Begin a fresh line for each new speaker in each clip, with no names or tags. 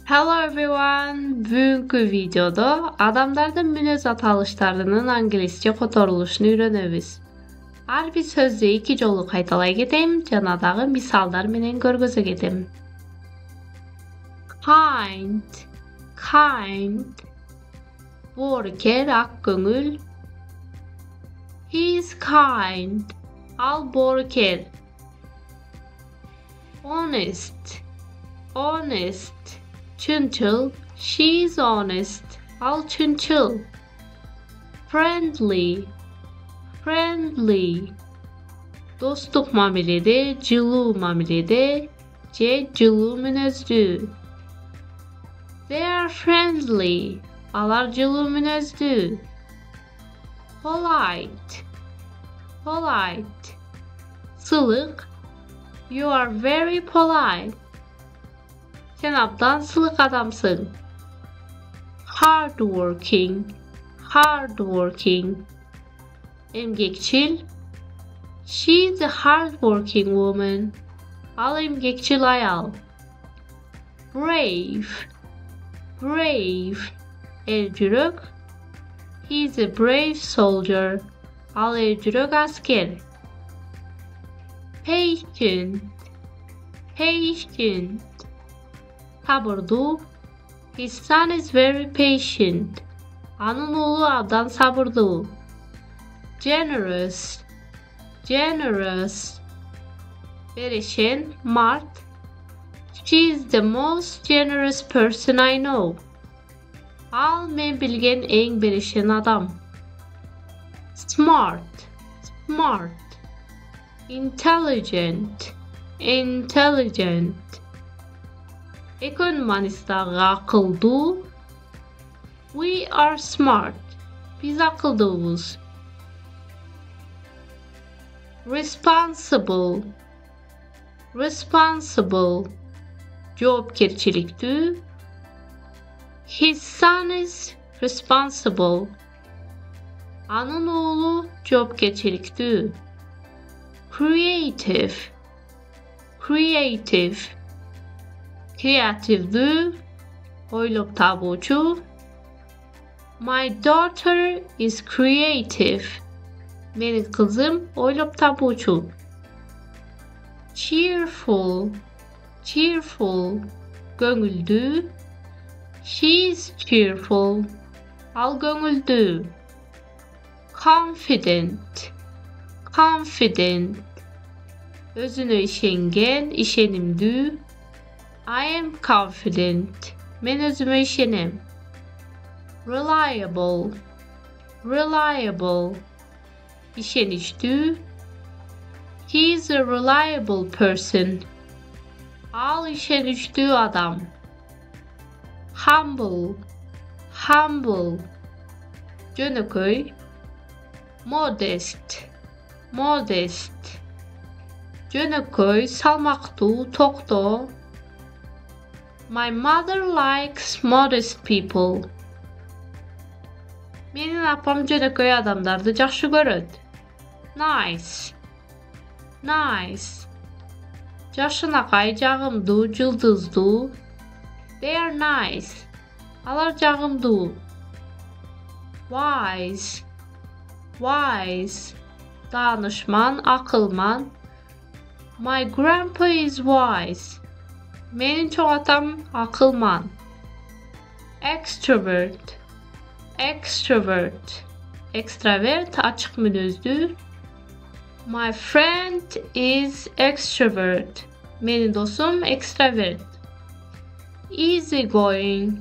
Hello everyone! Bugünkü videoda adamlardan münez atalışlarının İngilizce kotoruluşunu öğreniriz. Her bir sözü iki jolu qaytalay keteyim, janadağı misallar menen görgöze keteyim. Kind. Worker ak köngül. He's kind. Al worker. Honest. Çınçıl, she's honest. Al çınçıl. Friendly. Dostluk mamilede, cıluu mamilede, cıluu münözdü. They are friendly. Alar cıluu münözdü. Polite. Sılık. You are very polite. Sen abdan sılık adamsın. Hardworking. Emgekçil. She's a hardworking woman. Al emgekçil ayal. Brave. Ercürük. He's a brave soldier. Al ercürük asker. Patient. Sabırlı. His son is very patient. Anın oğlu abdan sabırlı. Generous. Berişen, mart. She is the most generous person I know. Al men bilgen en berişen adam. Smart. Intelligent. Ekonomistler akıllı. We are smart. Biz akıllıyız. Responsible. Cevapkerçilikti. His son is responsible. Anın oğlu cevapkerçilikti. Creative. Kreativdi. Oylop tabuçu. My daughter is creative. Benim kızım oylop tabuçu. Cheerful. Göngüldü. She's cheerful. Al göngüldü. Confident. Özüne işengen, işenimdü. I am confident. Men özüme işenem. Reliable. İşeniştü. He is a reliable person. Al işeniştü adam. Humble. Jönököy. Modest. Jönököy salmaktı, tokto. My mother likes modest people. Menin apam jönököy adamdardı jakşı göröt. Nice. Yaşınakay jağımdı, jıldızdı. They are nice. Alar jağımdı. Wise. Danışman, akılman. My grandpa is wise. Menin çoğ atam akılman. Extravert, açık münözdü. My friend is extrovert. Menin dostum extravert. Easygoing.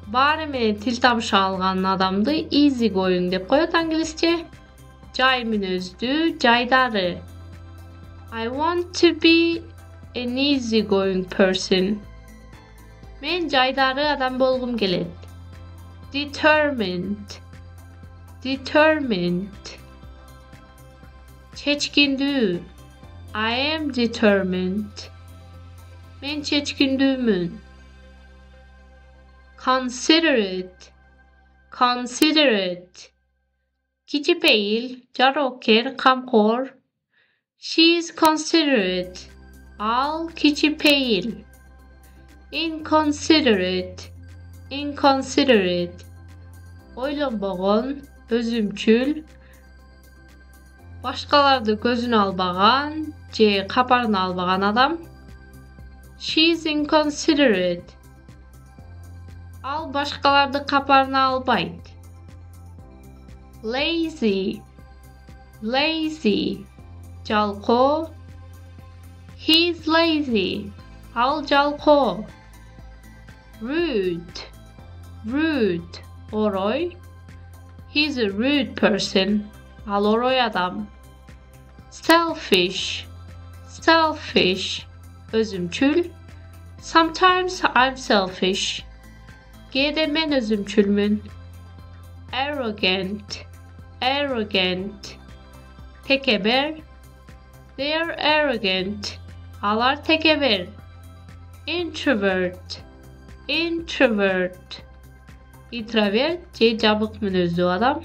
Bari meni til tabışı alğan adamdı easygoing dep koyot İngilizce. Jay münözdü, jaydarı. I want to be an easygoing person. Men jaydarı adam bolgum gelet. Determined. Çeçkindü. I am determined. Men çeçkindümün. Considerate. Kiçi peyil, jaroker, kamkor. She is considerate. Al kichipeyil. Inconsiderate. Inconsiderate. Oylanbağın, özümçül. Başkalarda gözünü albağan, C. Kaparını albağan adam. She's inconsiderate. Al başkalarda kaparını albaydı. Lazy. Lazy. Jalko. He's lazy. Al jalko. Rude. Rude. Oroy. He's a rude person. Al oroy adam. Selfish. Selfish. Özümçül. Sometimes I'm selfish. G'de ben özümçülmün. Arrogant. Arrogant. Tekeber. They're arrogant. Alar tekeber. Introvert. Introvert. Introvert. C. Cabık münözlü adam.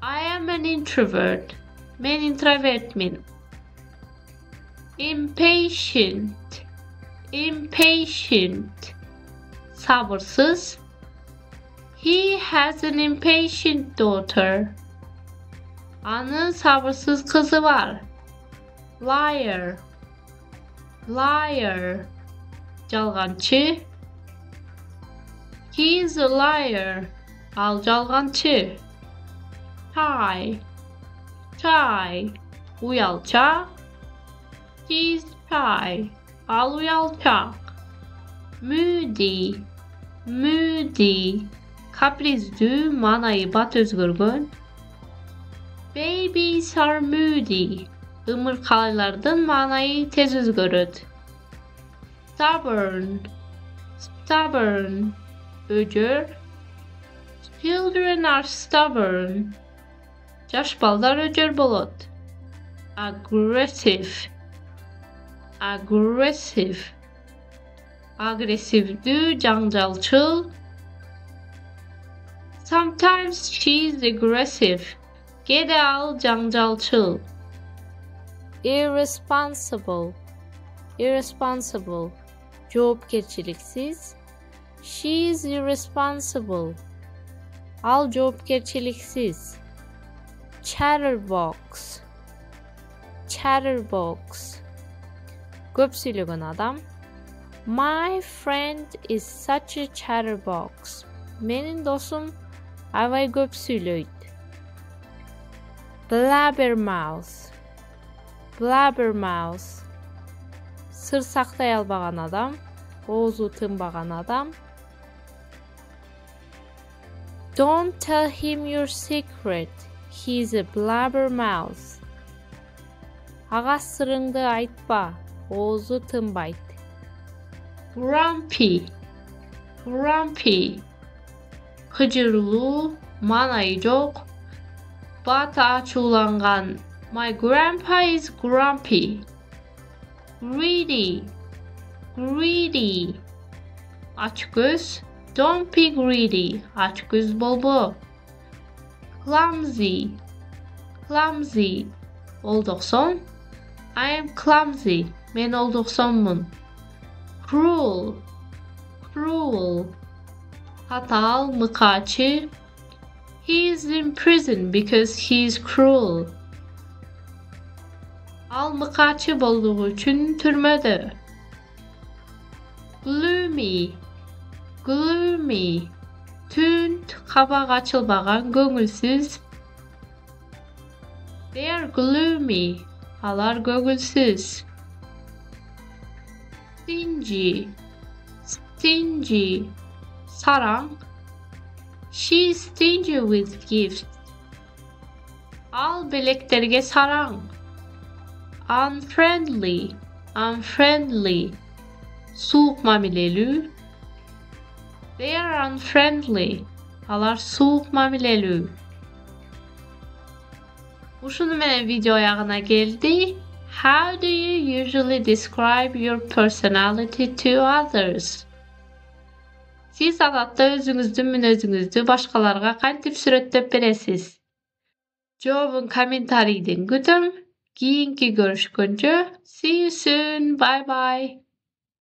I am an introvert. Men introvert min. Impatient. Impatient. Sabırsız. He has an impatient daughter. Anın sabırsız kızı var. Liar. Liar. Calgancı. He is a liar. Al calgancı. Shy. Shy. Uyalça. He's shy. Al uyalça. Moody. Moody. Kaprizli manayı bat özgürgün. Babies are moody. Ymırkalılardan manayı tez özgürüd. Stubborn. Stubborn. Öcür. Children are stubborn. Jaş ballar öcür bolot. Aggressive. Aggressive. Agresivdi, janjalçıl. Sometimes she's aggressive. Gede al janjalçıl. Irresponsible. Irresponsible. Cevapgerçiliksiz. She's irresponsible. Al cevapgerçiliksiz. Chatterbox. Chatterbox. Köp söylegen adam. My friend is such a chatterbox. Menin dostum avay köp söyleydi. Blabbermouth. Blabbermouth. Sır saktay albagan adam. Oğuzu tınbagan adam. Don't tell him your secret. He's a blabbermouth. Ağa sırrыңды aytpa. Oğuzu tınbaydı. Grumpy. Grumpy. Hıcırlı, manayı çok. Bata açılangan. My grandpa is grumpy. Greedy. Greedy. Açgöz. Don't be greedy. Açgöz bolbo. Clumsy. Clumsy. Oldukson. I am clumsy. Men olduksonmun. Cruel. Cruel. Hatal, mıkaçı. He is in prison because he is cruel. Al mıkaçı bolduğu için türmede. Gloomy. Gloomy. Tünt, kabak açılbagan, göngülsüz. They are gloomy. Alar göngülsüz. Stingy. Stingy. Sarang. She's stingy with gifts. Al belekterge sarang. Unfriendly. Unfriendly. Soğuk mamileli. They are unfriendly. Alar soğuk mamileli. Uşunu menen video ayağına geldi. How do you usually describe your personality to others? Siz adatda özüңüzdü, münözüңüzdü başkalarga kantip süretlep beresiz? Cevabın kommentariyden kütüm. keyingi görüşgünce see you soon. Bye bye.